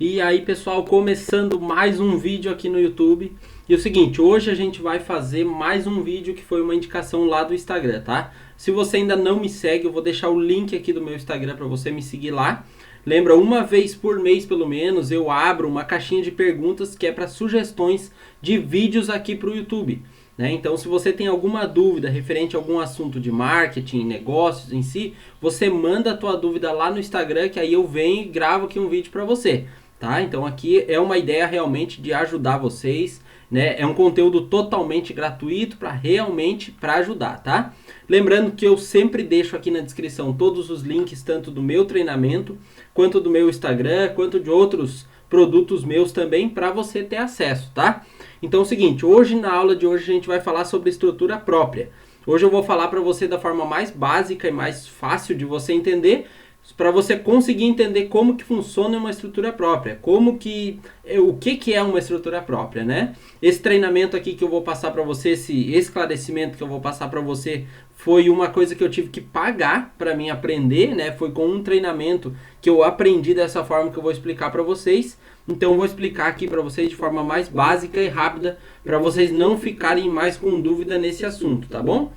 E aí, pessoal, começando mais um vídeo aqui no YouTube. E o seguinte, hoje a gente vai fazer mais um vídeo que foi uma indicação lá do Instagram, tá? Se você ainda não me segue, eu vou deixar o link aqui do meu Instagram para você me seguir lá. Lembra, uma vez por mês pelo menos, eu abro uma caixinha de perguntas que é para sugestões de vídeos aqui para o YouTube. Né? Então, se você tem alguma dúvida referente a algum assunto de marketing, negócios em si, você manda a tua dúvida lá no Instagram, que aí eu venho e gravo aqui um vídeo para você. Tá? Então aqui é uma ideia realmente de ajudar vocês, né? É um conteúdo totalmente gratuito para ajudar, tá? Lembrando que eu sempre deixo aqui na descrição todos os links, tanto do meu treinamento, quanto do meu Instagram, quanto de outros produtos meus também, para você ter acesso, tá? Então é o seguinte, hoje na aula de hoje a gente vai falar sobre estrutura própria. Hoje eu vou falar para você da forma mais básica e mais fácil de você entender, para você conseguir entender como que funciona uma estrutura própria, o que é uma estrutura própria, né? Esse treinamento aqui que eu vou passar para você, esse esclarecimento que eu vou passar para você, foi uma coisa que eu tive que pagar para mim aprender, né? Foi com um treinamento que eu aprendi dessa forma que eu vou explicar para vocês. Então eu vou explicar aqui para vocês de forma mais básica e rápida, para vocês não ficarem mais com dúvida nesse assunto, tá bom?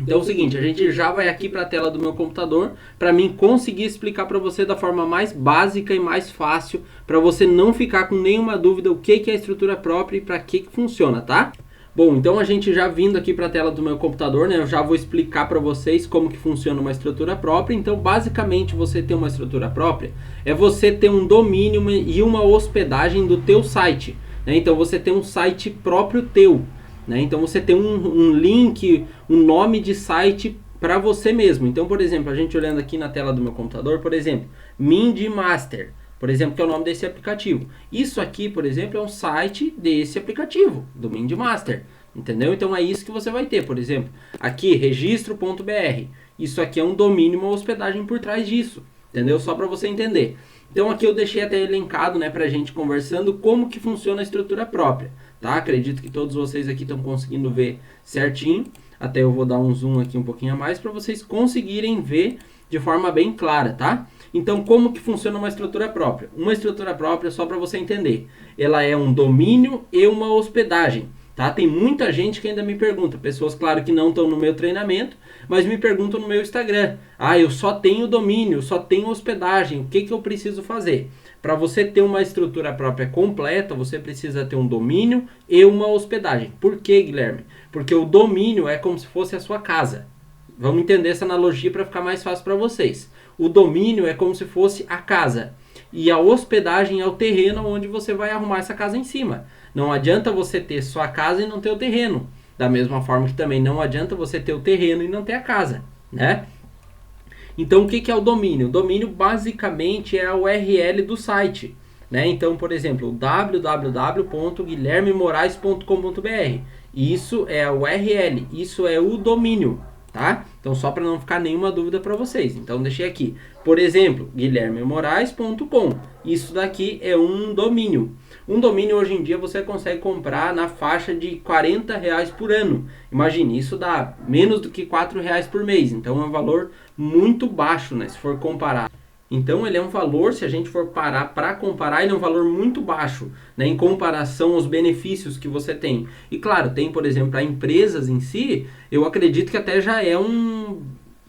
Então é o seguinte, a gente já vai aqui para a tela do meu computador para mim conseguir explicar para você da forma mais básica e mais fácil, para você não ficar com nenhuma dúvida o que é a estrutura própria e para que funciona, tá? Bom, então a gente já vindo aqui para a tela do meu computador, né, eu já vou explicar para vocês como que funciona uma estrutura própria. Então, basicamente, você ter uma estrutura própria é você ter um domínio e uma hospedagem do teu site, né? Então, você tem um site próprio teu. Né? Então você tem um link, um nome de site para você mesmo. Então, por exemplo, a gente olhando aqui na tela do meu computador, por exemplo, Mind Master, por exemplo, que é o nome desse aplicativo. Isso aqui, por exemplo, é um site desse aplicativo, do Mind Master. Entendeu? Então é isso que você vai ter, por exemplo, aqui registro.br. Isso aqui é um domínio, uma hospedagem por trás disso. Entendeu? Só para você entender. Então aqui eu deixei até elencado, né, pra gente conversando como que funciona a estrutura própria, tá? Acredito que todos vocês aqui estão conseguindo ver certinho. Até eu vou dar um zoom aqui um pouquinho a mais para vocês conseguirem ver de forma bem clara, tá? Então como que funciona uma estrutura própria? Uma estrutura própria, só para você entender, ela é um domínio e uma hospedagem. Tá? Tem muita gente que ainda me pergunta, pessoas, claro, que não estão no meu treinamento, mas me perguntam no meu Instagram. Ah, eu só tenho domínio, só tenho hospedagem, o que eu preciso fazer? Para você ter uma estrutura própria completa, você precisa ter um domínio e uma hospedagem. Por quê, Guilherme? Porque o domínio é como se fosse a sua casa. Vamos entender essa analogia para ficar mais fácil para vocês. O domínio é como se fosse a casa. E a hospedagem é o terreno onde você vai arrumar essa casa em cima. Não adianta você ter só a casa e não ter o terreno. Da mesma forma que também não adianta você ter o terreno e não ter a casa, né? Então, o que é o domínio? O domínio basicamente é a URL do site, né? Então, por exemplo, www.guilhermemorais.com.br. Isso é a URL, isso é o domínio, tá? Então, só para não ficar nenhuma dúvida para vocês. Então, deixei aqui. Por exemplo, guilhermemorais.com. Isso daqui é um domínio. Um domínio hoje em dia você consegue comprar na faixa de R$ 40 por ano. Imagine, isso dá menos do que R$ 4 por mês. Então é um valor muito baixo, né? Se for comparar. Então ele é um valor, se a gente for parar para comparar, ele é um valor muito baixo, né, em comparação aos benefícios que você tem. E claro, tem, por exemplo, para empresas em si, eu acredito que até já é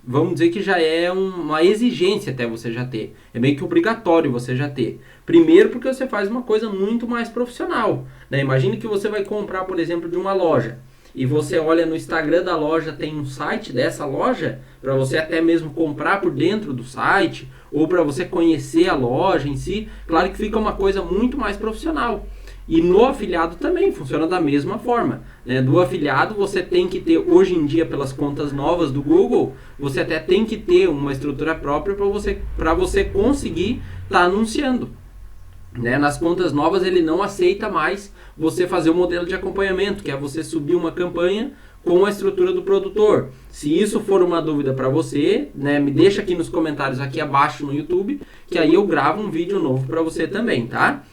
vamos dizer que já é uma exigência até você já ter. É meio que obrigatório você já ter. Primeiro porque você faz uma coisa muito mais profissional, né? Imagine que você vai comprar, por exemplo, de uma loja. E você olha no Instagram da loja, tem um site dessa loja, para você até mesmo comprar por dentro do site, ou para você conhecer a loja em si. Claro que fica uma coisa muito mais profissional. E no afiliado também funciona da mesma forma, né? Do afiliado você tem que ter, hoje em dia pelas contas novas do Google, você até tem que ter uma estrutura própria para você conseguir estar anunciando. Né? Nas contas novas ele não aceita mais você fazer o modelo de acompanhamento, que é você subir uma campanha com a estrutura do produtor. Se isso for uma dúvida para você, né, me deixa aqui nos comentários aqui abaixo no YouTube, que aí eu gravo um vídeo novo para você também, tá?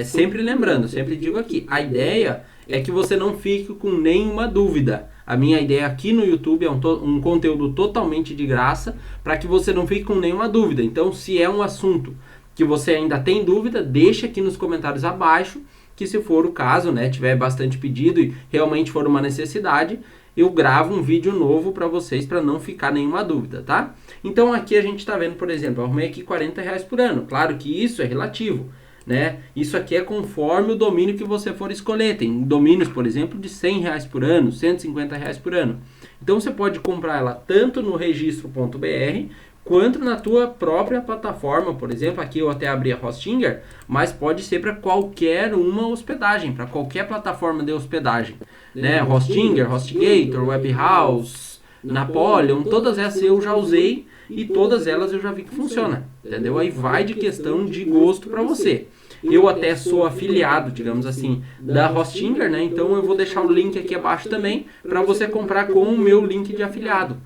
Sempre lembrando, sempre digo aqui, a ideia é que você não fique com nenhuma dúvida. A minha ideia aqui no YouTube é um conteúdo totalmente de graça, para que você não fique com nenhuma dúvida. Então, se é um assunto que você ainda tem dúvida, deixa aqui nos comentários abaixo, que se for o caso, né, tiver bastante pedido e realmente for uma necessidade, eu gravo um vídeo novo para vocês para não ficar nenhuma dúvida, tá? Então aqui a gente está vendo, por exemplo, eu arrumei aqui R$40 por ano. Claro que isso é relativo, né? Isso aqui é conforme o domínio que você for escolher. Tem domínios, por exemplo, de R$100 por ano, R$150 por ano. Então você pode comprar ela tanto no registro.br quanto na tua própria plataforma. Por exemplo, aqui eu até abri a Hostinger, mas pode ser para qualquer uma hospedagem, para qualquer plataforma de hospedagem, né? Hostinger, HostGator, Webhouse, Napoleon, todas essas eu já usei e todas elas eu já vi que funciona, entendeu? Aí vai de questão de gosto para você. Eu até sou afiliado, digamos assim, da Hostinger, né? Então eu vou deixar o link aqui abaixo também para você comprar com o meu link de afiliado.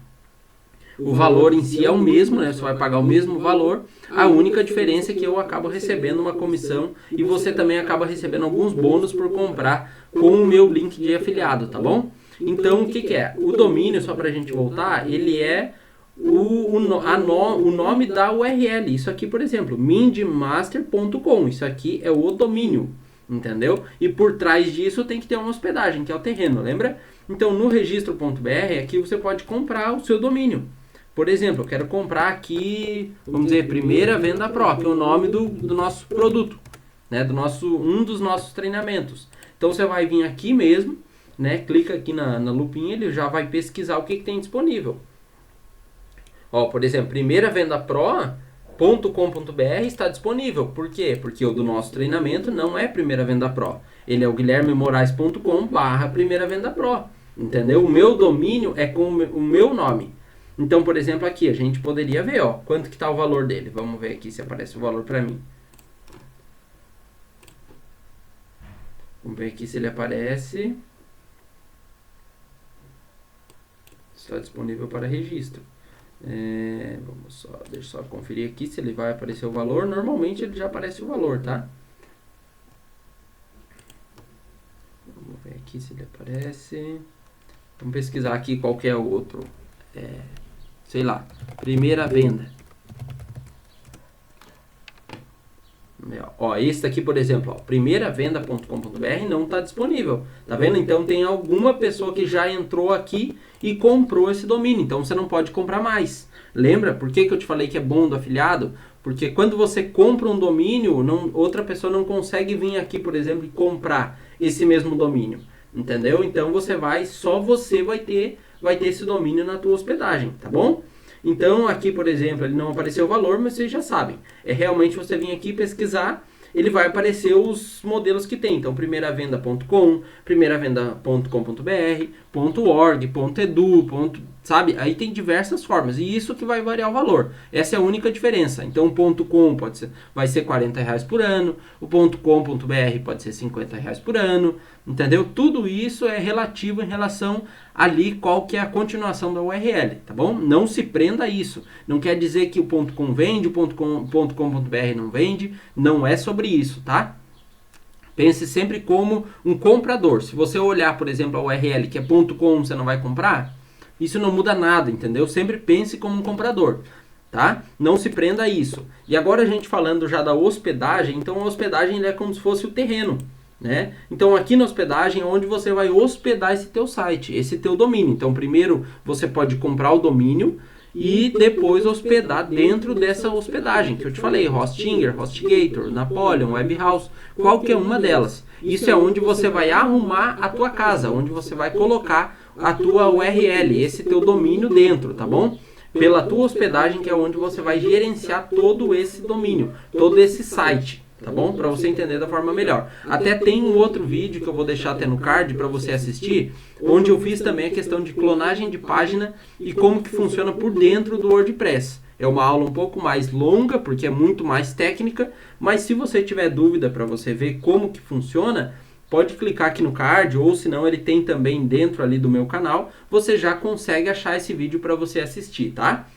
O valor em si é o mesmo, né? Você vai pagar o mesmo valor. A única diferença é que eu acabo recebendo uma comissão e você também acaba recebendo alguns bônus por comprar com o meu link de afiliado, tá bom? Então, o que é? O domínio, só para a gente voltar, ele é o nome da URL. Isso aqui, por exemplo, mindmaster.com. Isso aqui é o domínio, entendeu? E por trás disso tem que ter uma hospedagem, que é o terreno, lembra? Então, no registro.br, aqui você pode comprar o seu domínio. Por exemplo, eu quero comprar aqui, vamos dizer, Primeira Venda Pro, que é o nome do nosso produto, né? Um dos nossos treinamentos. Então, você vai vir aqui mesmo, né? Clica aqui na lupinha, ele já vai pesquisar o que tem disponível. Ó, por exemplo, primeiravendaPro.com.br está disponível. Por quê? Porque o do nosso treinamento não é Primeira Venda Pro. Ele é o guilhermemorais.com/primeiraVendaPro. Entendeu? O meu domínio é com o meu nome. Então, por exemplo, aqui a gente poderia ver, ó, quanto que está o valor dele. Vamos ver aqui se aparece o valor para mim. Vamos ver aqui se ele aparece. Está disponível para registro. Deixa eu só conferir aqui se ele vai aparecer o valor. Normalmente ele já aparece o valor, tá? Vamos ver aqui se ele aparece. Vamos pesquisar aqui qual que é o outro. Sei lá, primeira venda. Ó, esse daqui, por exemplo, primeiravenda.com.br não está disponível. Tá vendo? Então tem alguma pessoa que já entrou aqui e comprou esse domínio. Então você não pode comprar mais. Lembra? Por que eu te falei que é bom do afiliado? Porque quando você compra um domínio, outra pessoa não consegue vir aqui, por exemplo, e comprar esse mesmo domínio. Entendeu? Então só você vai ter esse domínio na tua hospedagem, tá bom? Então aqui, por exemplo, ele não apareceu o valor, mas vocês já sabem. É realmente você vir aqui pesquisar, ele vai aparecer os modelos que tem. Então, primeiravenda.com, primeiravenda.com.br, .org, .edu, sabe? Aí tem diversas formas. E isso que vai variar o valor. Essa é a única diferença. Então, o .com vai ser R$40 por ano, o .com.br pode ser R$50 por ano, entendeu? Tudo isso é relativo em relação ali qual que é a continuação da URL, tá bom? Não se prenda a isso. Não quer dizer que o .com vende, o .com.br não vende. Não é sobre isso, tá? Pense sempre como um comprador. Se você olhar, por exemplo, a URL que é .com, você não vai comprar? Isso não muda nada, entendeu? Sempre pense como um comprador, tá? Não se prenda a isso. E agora a gente falando já da hospedagem, então a hospedagem é como se fosse o terreno, né? Então aqui na hospedagem é onde você vai hospedar esse teu site, esse teu domínio. Então primeiro você pode comprar o domínio e depois hospedar dentro dessa hospedagem que eu te falei, Hostinger, HostGator, Napoleon, Webhouse, qualquer uma delas. Isso é onde você vai arrumar a tua casa, onde você vai colocar a tua URL, esse teu domínio dentro, tá bom? Pela tua hospedagem, que é onde você vai gerenciar todo esse domínio, todo esse site, tá bom? Para você entender da forma melhor. Até tem um outro vídeo que eu vou deixar até no card para você assistir, onde eu fiz também a questão de clonagem de página e como que funciona por dentro do WordPress. É uma aula um pouco mais longa, porque é muito mais técnica, mas se você tiver dúvida para você ver como que funciona, pode clicar aqui no card, ou se não, ele tem também dentro ali do meu canal, você já consegue achar esse vídeo para você assistir, tá?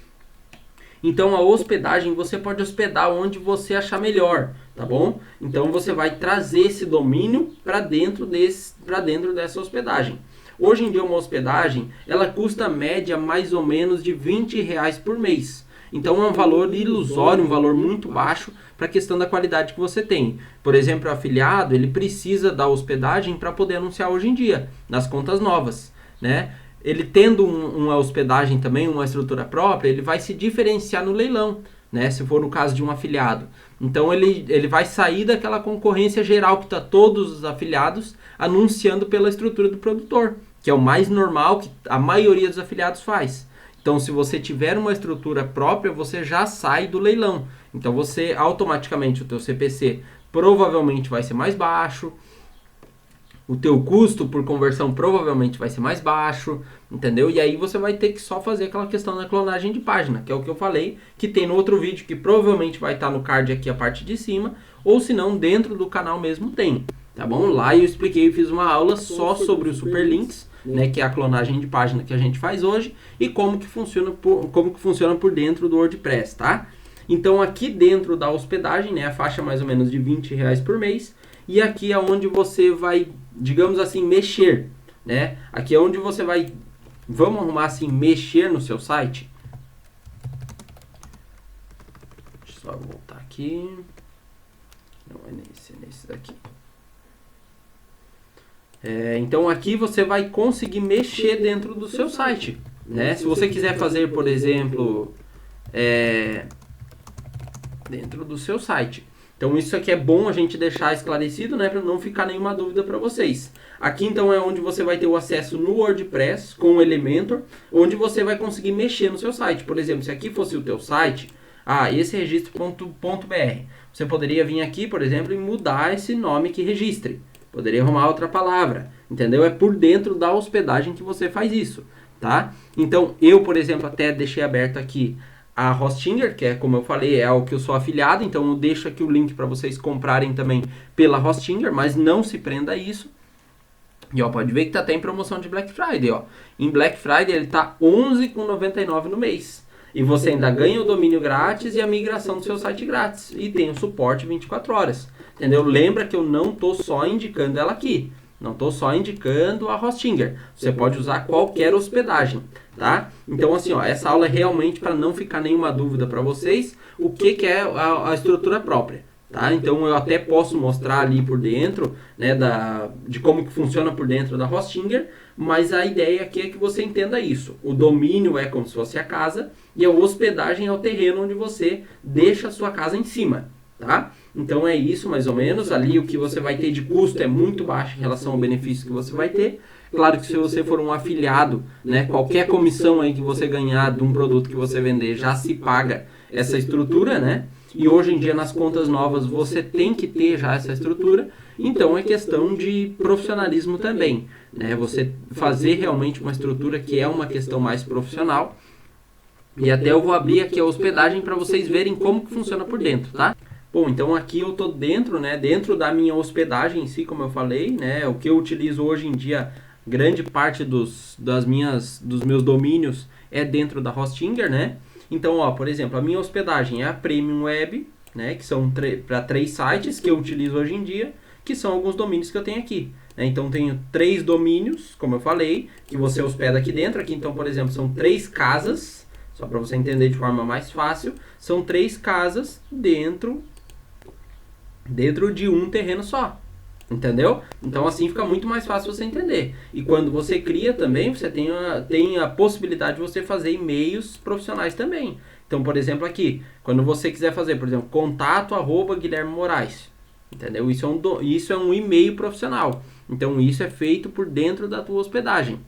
Então a hospedagem, você pode hospedar onde você achar melhor, tá bom? Então você vai trazer esse domínio para dentro dessa hospedagem. Hoje em dia uma hospedagem, ela custa média mais ou menos de R$20 por mês. Então é um valor ilusório, um valor muito baixo para a questão da qualidade que você tem. Por exemplo, o afiliado, ele precisa da hospedagem para poder anunciar hoje em dia, nas contas novas, né? Ele tendo uma hospedagem também, uma estrutura própria, ele vai se diferenciar no leilão, né? Se for no caso de um afiliado. Então ele vai sair daquela concorrência geral que está todos os afiliados anunciando pela estrutura do produtor, que é o mais normal que a maioria dos afiliados faz. Então, se você tiver uma estrutura própria, você já sai do leilão. Então, você automaticamente, o teu CPC provavelmente vai ser mais baixo, o teu custo por conversão provavelmente vai ser mais baixo, entendeu? E aí você vai ter que só fazer aquela questão da clonagem de página, que é o que eu falei, que tem no outro vídeo, que provavelmente vai estar no card aqui a parte de cima, ou se não, dentro do canal mesmo tem, tá bom? Lá eu expliquei, fiz uma aula só sobre os superlinks, né, que é a clonagem de página que a gente faz hoje, e como que funciona por dentro do WordPress, tá? Então aqui dentro da hospedagem, né, a faixa mais ou menos de R$20 por mês, e aqui é onde você vai, digamos assim, mexer, né? Aqui é onde você vai, vamos arrumar assim, mexer no seu site. Deixa eu só voltar aqui. Não é nesse daqui. Então aqui você vai conseguir mexer dentro do seu site, né? Se você quiser fazer, por exemplo, dentro do seu site. Então isso aqui é bom a gente deixar esclarecido, né, para não ficar nenhuma dúvida para vocês. Aqui então é onde você vai ter o acesso no WordPress com o Elementor, onde você vai conseguir mexer no seu site. Por exemplo, se aqui fosse o teu site, esse registro.br, você poderia vir aqui, por exemplo, e mudar esse nome que registre. Poderia arrumar outra palavra, entendeu? É por dentro da hospedagem que você faz isso, tá? Então eu, por exemplo, até deixei aberto aqui a Hostinger, que é, como eu falei, é o que eu sou afiliado, então eu deixo aqui o link para vocês comprarem também pela Hostinger, mas não se prenda a isso. E ó, pode ver que tá até em promoção de Black Friday, ó. Em Black Friday ele tá R$11,99 no mês. E você ainda ganha o domínio grátis e a migração do seu site grátis. E tem o suporte 24 horas. Entendeu? Lembra que eu não tô só indicando ela aqui. Não estou só indicando a Hostinger. Você pode usar qualquer hospedagem, tá? Então, assim, ó, essa aula é realmente para não ficar nenhuma dúvida para vocês o que é a estrutura própria, tá? Então, eu até posso mostrar ali por dentro, né, de como que funciona por dentro da Hostinger, mas a ideia aqui é que você entenda isso. O domínio é como se fosse a casa e a hospedagem é o terreno onde você deixa a sua casa em cima, tá? Então é isso mais ou menos, ali o que você vai ter de custo é muito baixo em relação ao benefício que você vai ter. Claro que se você for um afiliado, né, qualquer comissão aí que você ganhar de um produto que você vender já se paga essa estrutura, né? E hoje em dia nas contas novas você tem que ter já essa estrutura, então é questão de profissionalismo também, né? Você fazer realmente uma estrutura que é uma questão mais profissional. E até eu vou abrir aqui a hospedagem para vocês verem como que funciona por dentro, tá? Bom, então aqui eu estou dentro, né, dentro da minha hospedagem em si, como eu falei, né, o que eu utilizo hoje em dia, grande parte dos meus domínios é dentro da Hostinger, né. Então, ó, por exemplo, a minha hospedagem é a Premium Web, né, que são para 3 sites que eu utilizo hoje em dia, que são alguns domínios que eu tenho aqui. Né? Então, tenho 3 domínios, como eu falei, que você hospeda aqui dentro. Aqui, então, por exemplo, são 3 casas, só para você entender de forma mais fácil, são 3 casas dentro de um terreno só, entendeu? Então assim fica muito mais fácil você entender. E quando você cria também, você tem a possibilidade de você fazer e-mails profissionais também. Então, por exemplo, aqui, quando você quiser fazer, por exemplo, contato@Guilherme Moraes, entendeu? Isso é um e-mail profissional. Então isso é feito por dentro da tua hospedagem.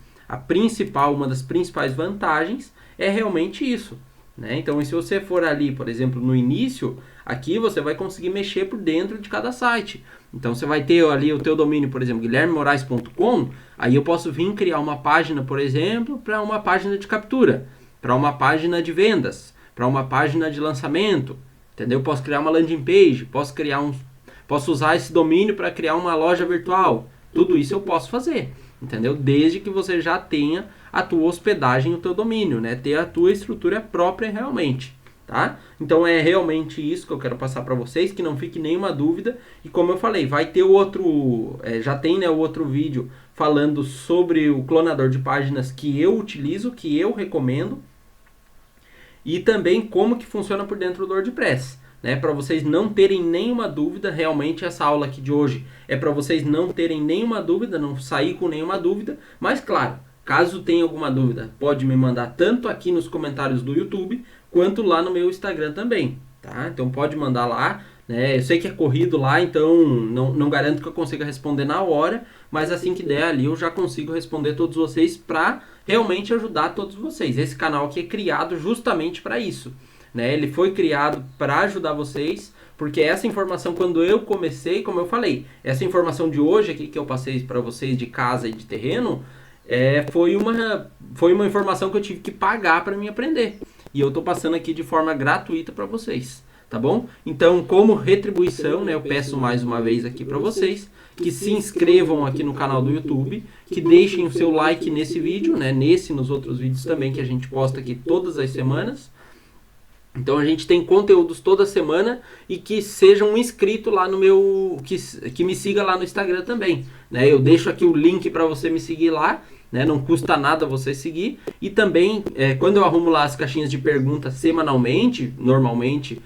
Uma das principais vantagens é realmente isso. Né? Então, se você for ali, por exemplo, no início, aqui você vai conseguir mexer por dentro de cada site. Então, você vai ter ali o teu domínio, por exemplo, guilhermemorais.com, aí eu posso vir criar uma página, por exemplo, para uma página de captura, para uma página de vendas, para uma página de lançamento, entendeu? Posso criar uma landing page, posso usar esse domínio para criar uma loja virtual. Tudo isso eu posso fazer, entendeu? Desde que você já tenha a tua hospedagem, o teu domínio, né? Ter a tua estrutura própria realmente, tá? Então é realmente isso que eu quero passar para vocês, que não fique nenhuma dúvida. E como eu falei, vai ter já tem, né, o outro vídeo falando sobre o clonador de páginas que eu utilizo, que eu recomendo. e também como que funciona por dentro do WordPress, né? Para vocês não terem nenhuma dúvida, realmente essa aula aqui de hoje é para vocês não terem nenhuma dúvida, não sair com nenhuma dúvida, mas claro, caso tenha alguma dúvida, pode me mandar tanto aqui nos comentários do YouTube, quanto lá no meu Instagram também, tá? Então pode mandar lá, né? Eu sei que é corrido lá, então não garanto que eu consiga responder na hora, mas assim que der ali eu já consigo responder todos vocês para realmente ajudar todos vocês. Esse canal aqui é criado justamente para isso, né? Ele foi criado para ajudar vocês, porque essa informação, quando eu comecei, como eu falei, essa informação de hoje aqui que eu passei para vocês de casa e de terreno, foi uma informação que eu tive que pagar para mim aprender. E eu estou passando aqui de forma gratuita para vocês, tá bom? Então, como retribuição, né, eu peço mais uma vez aqui para vocês que se inscrevam aqui no canal do YouTube, que deixem o seu like nesse vídeo, né, nesse e nos outros vídeos também que a gente posta aqui todas as semanas. Então a gente tem conteúdos toda semana e que seja um inscrito lá no meu, que me siga lá no Instagram também, né? Eu deixo aqui o link para você me seguir lá, né? Não custa nada você seguir. E também, quando eu arrumo lá as caixinhas de perguntas semanalmente, normalmente,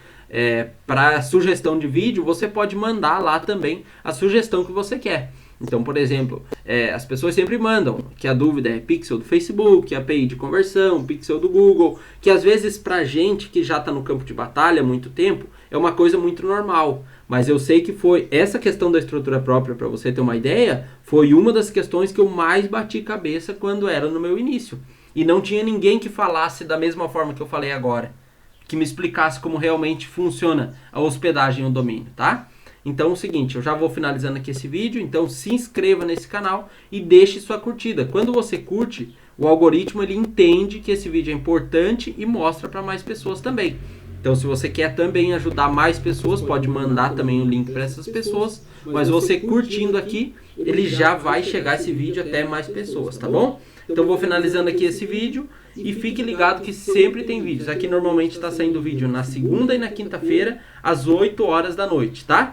para sugestão de vídeo, você pode mandar lá também a sugestão que você quer. Então, por exemplo, as pessoas sempre mandam que a dúvida é pixel do Facebook, API de conversão, pixel do Google, que às vezes pra gente que já está no campo de batalha há muito tempo, é uma coisa muito normal. Mas eu sei que foi essa questão da estrutura própria, para você ter uma ideia, foi uma das questões que eu mais bati cabeça quando era no meu início. E não tinha ninguém que falasse da mesma forma que eu falei agora, que me explicasse como realmente funciona a hospedagem e o domínio, tá? Então é o seguinte, eu já vou finalizando aqui esse vídeo, então se inscreva nesse canal e deixe sua curtida. Quando você curte, o algoritmo ele entende que esse vídeo é importante e mostra para mais pessoas também. Então se você quer também ajudar mais pessoas, pode mandar também o link para essas pessoas, mas você curtindo aqui, ele já vai chegar esse vídeo até mais pessoas, tá bom? Então vou finalizando aqui esse vídeo e fique ligado que sempre tem vídeos. Aqui normalmente está saindo vídeo na segunda e na quinta-feira, às 8 horas da noite, tá?